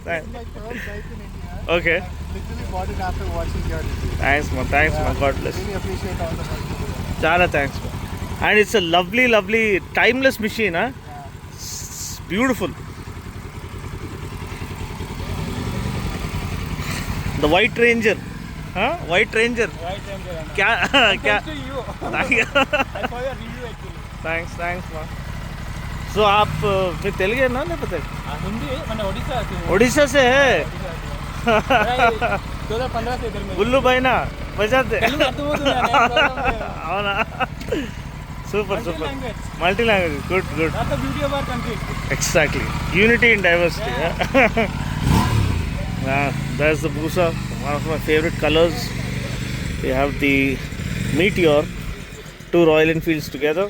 Thanks. My first bike in India. Okay. I literally bought it after watching your review. Thanks, man. Thanks, man. God bless. Really appreciate all the work you do. Chala thanks, man. And it's a lovely, lovely, timeless machine, huh? Yeah. It's beautiful. The White Ranger. Huh? White Ranger. Right, Ranger. Kya? Kya? to you. Thank you. I saw your review actually. Thanks, man. So आप फिर तेलुगु है ना नहीं पता? हिंदी मैंने ओडिशा से ओडिशा से है। 2015 से इधर में गुल्लू भाई ना बजाते। అవునా? Super. Multi language. Good. That's the beauty of our country. Exactly. Unity in diversity. Yeah. That's the Busa, one of my favorite colors. We have the Meteor, two Royal Enfields together.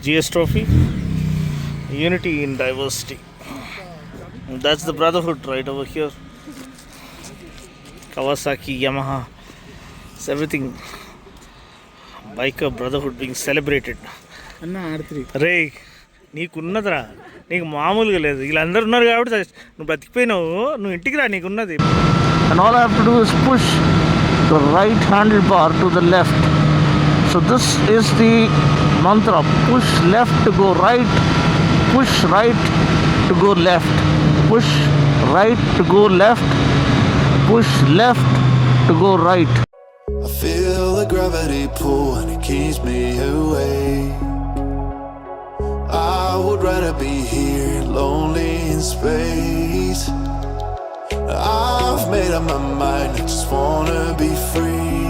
GS Trophy. Unity in diversity. And that's the Brotherhood right over here. Kawasaki, Yamaha. It's everything. Biker Brotherhood being celebrated. అన్న R3 రే నీకున్నదిరా, నీకు మామూలుగా లేదు. వీళ్ళందరూ ఉన్నారు కాబట్టి నువ్వు బ్రతికిపోయినావు. నువ్వు ఇంటికి రా, నీకున్నది. And all I have to do is push the right handlebar to the left. So this is the mantra. Push left to go right. Push right to go left. Push right to go left. Push left to go right. I feel the gravity pull and it keeps me awake. I would rather be here, lonely in space. I've made up my mind, I just wanna be free.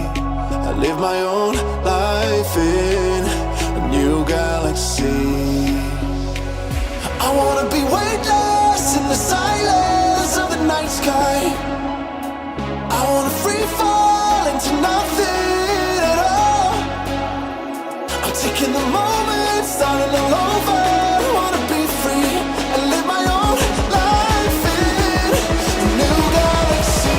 I live my own life in a new galaxy. I wanna be weightless in the silence of the night sky. I wanna free fall into nothing at all. I'm taking the moment, starting all over. I wanna be free and live my own life in a new galaxy.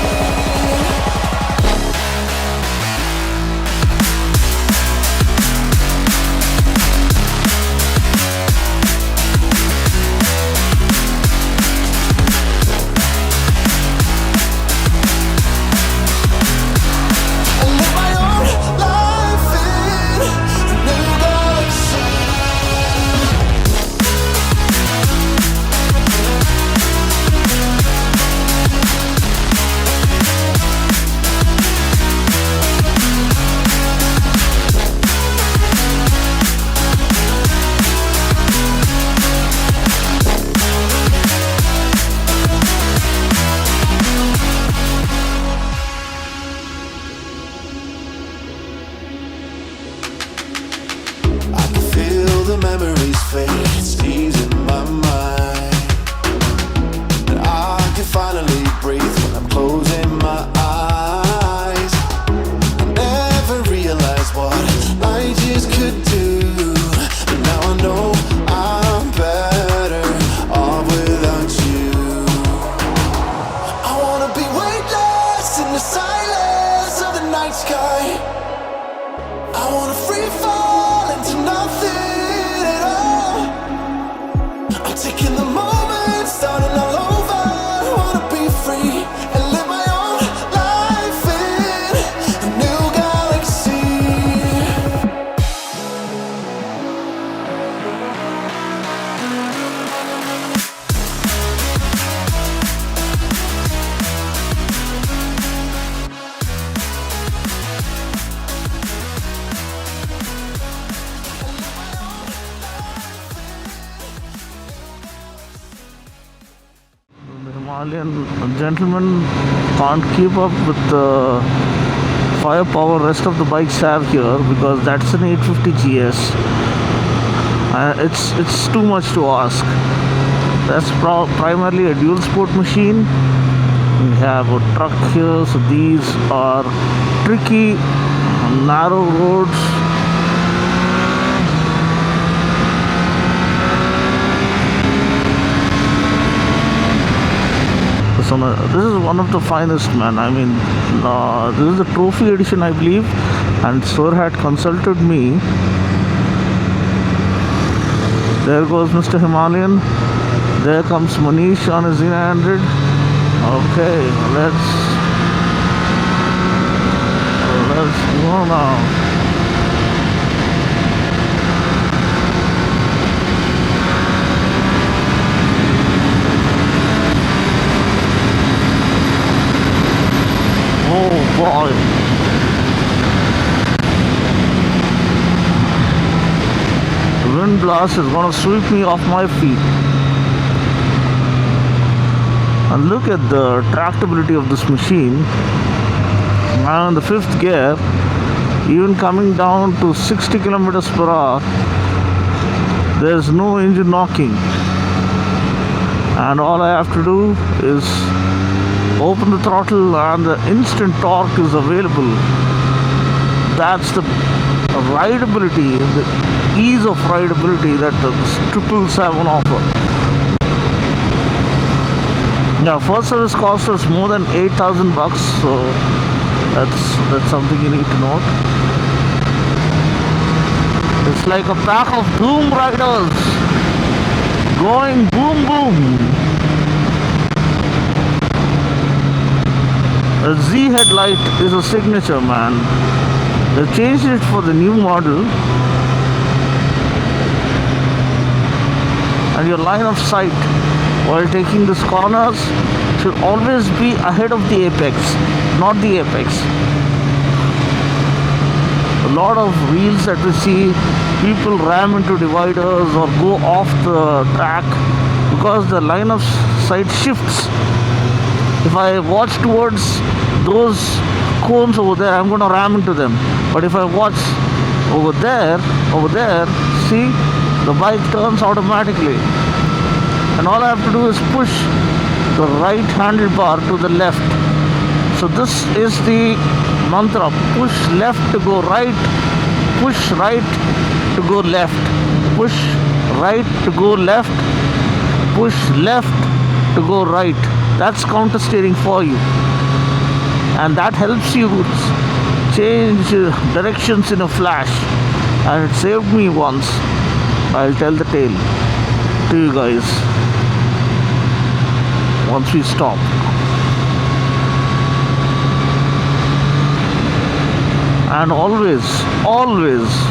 The memories fade, it's easing my mind. And I can finally breathe when I'm closing my eyes. I never realized what I just could do, but now I know I'm better off without you. I wanna be weightless in the silence of the night sky. I wanna free fall into nothing. Taking the moment, starting all over. I wanna be free and live my own life in a new galaxy. Himalayan gentlemen can't keep up with the firepower rest of the bikes have here, because that's an 850 GS. It's too much to ask. That's primarily a dual sport machine. We have a truck here, so these are tricky, narrow roads. So this is one of the finest, man. I mean, this is the trophy edition, I believe, and Sir had consulted me. There goes Mr. Himalayan. There comes Manish on his Z900. Okay, let's go now. Oh boy. The wind blast is going to sweep me off my feet. And look at the tractability of this machine. Now in the fifth gear, even coming down to 60 kilometers per hour, there's no engine knocking. And all I have to do is open the throttle and the instant torque is available. That's the rideability, the ease of rideability that the triples have on offer. Now, first service cost us more than 8,000 bucks, so that's something you need to note. It's like a pack of doom riders going boom boom. The Z headlight is a signature, man. They've changed it for the new model. And your line of sight while taking these corners should always be ahead of the apex, not the apex. A lot of reels that we see, people ram into dividers or go off the track because the line of sight shifts. If I watch towards those cones over there, I'm going to ram into them. But if I watch over there, see, the bike turns automatically. And all I have to do is push the right handlebar to the left. So this is the mantra. Push left to go right, push right to go left, push right to go left, push left to go right. That's counter steering for you. And that helps you change directions in a flash. And it saved me once. I'll tell the tale to you guys once we stop. And always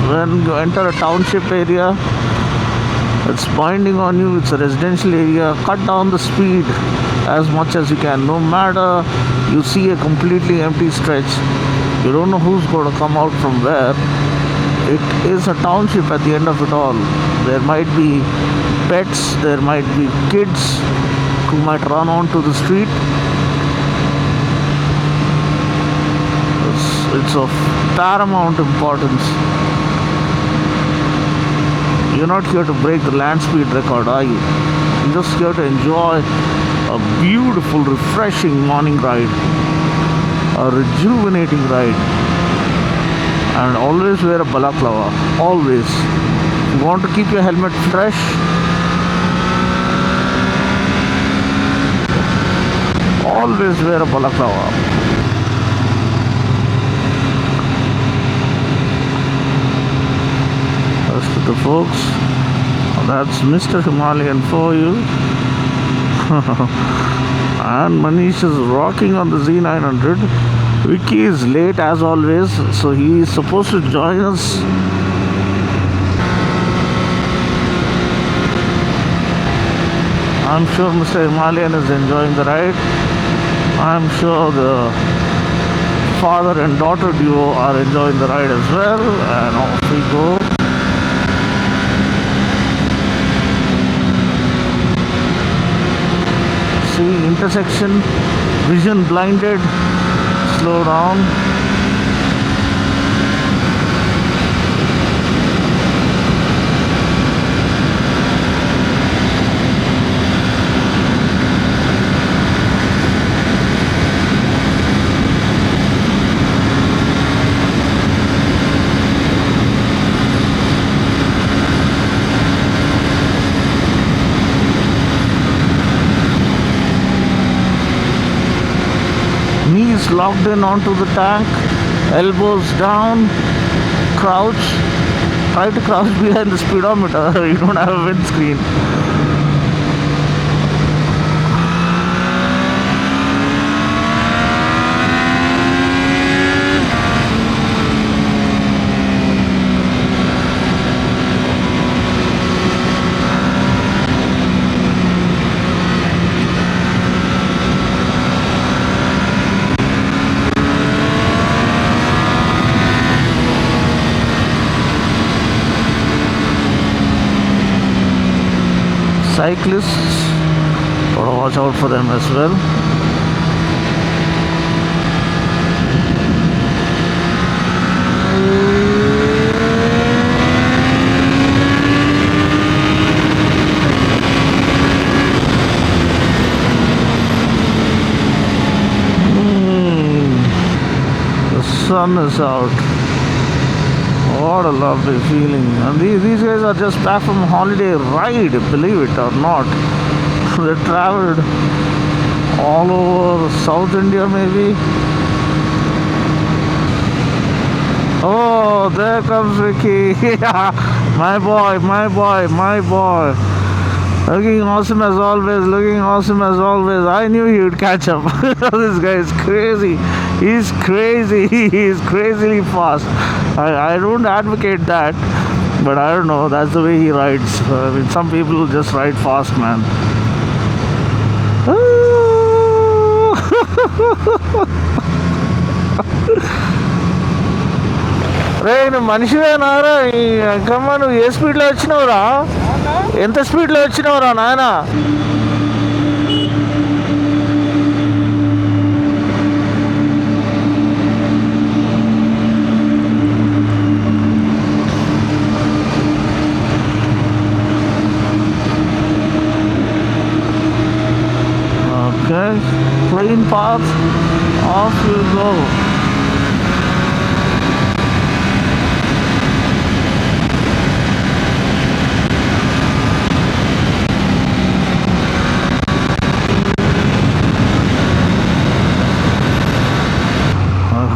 when you enter a township area, it's binding on you, it's a residential area, cut down the speed as much as you can. No matter you see a completely empty stretch, you don't know who's going to come out from where. It is a township at the end of it all. There might be pets, there might be kids who might run onto the street. It's of paramount importance. You're not here to break the land speed record, are you? You're just here to enjoy a beautiful, refreshing morning ride, a rejuvenating ride. And always wear a balaclava, always. You want to keep your helmet fresh, always wear a balaclava. As to the folks, that's Mr. Himalayan for you. And Manish is rocking on the Z900. Vicky is late as always, so he is supposed to join us. I'm sure Mr. Himalayan is enjoying the ride. I'm sure the father and daughter duo are enjoying the ride as well. And off we go. See, intersection, vision blinded. Slow down. Knees locked in onto the tank, elbows down, crouch, try to cross behind the speedometer. You don't have a windscreen. Cyclists, gotta watch out for them as well. The sun is out. What a lovely feeling. And these guys are just back from holiday ride, believe it or not. They traveled all over South India maybe. Oh, there comes Vicky. My boy, my boy, my boy. Looking awesome as always, looking awesome as always. I knew he would catch up. This guy is crazy. He's crazy. He's crazily fast. I don't advocate that, but I don't know. That's the way he rides. I mean, some people just ride fast, man. రే నువ్వు మనిషివేనారా ఇంకమ్మా నువ్వు ఏ స్పీడ్లో వచ్చినావురా ఎంత స్పీడ్లో వచ్చినావురా నాయన okay plain path, off you go.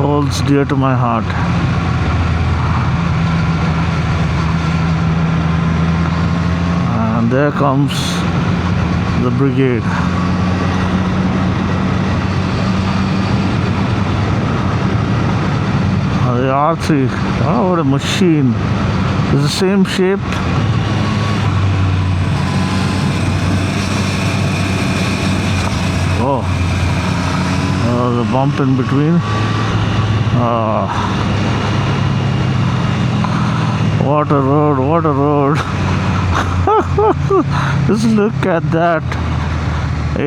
Holds dear to my heart. And there comes the brigade. The R3. Oh, what a machine. It's the same shape. Oh, the bump in between. What a road, what a road. Just look at that.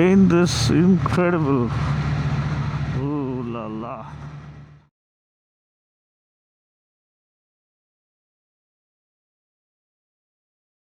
Ain't this incredible? Ooh la la.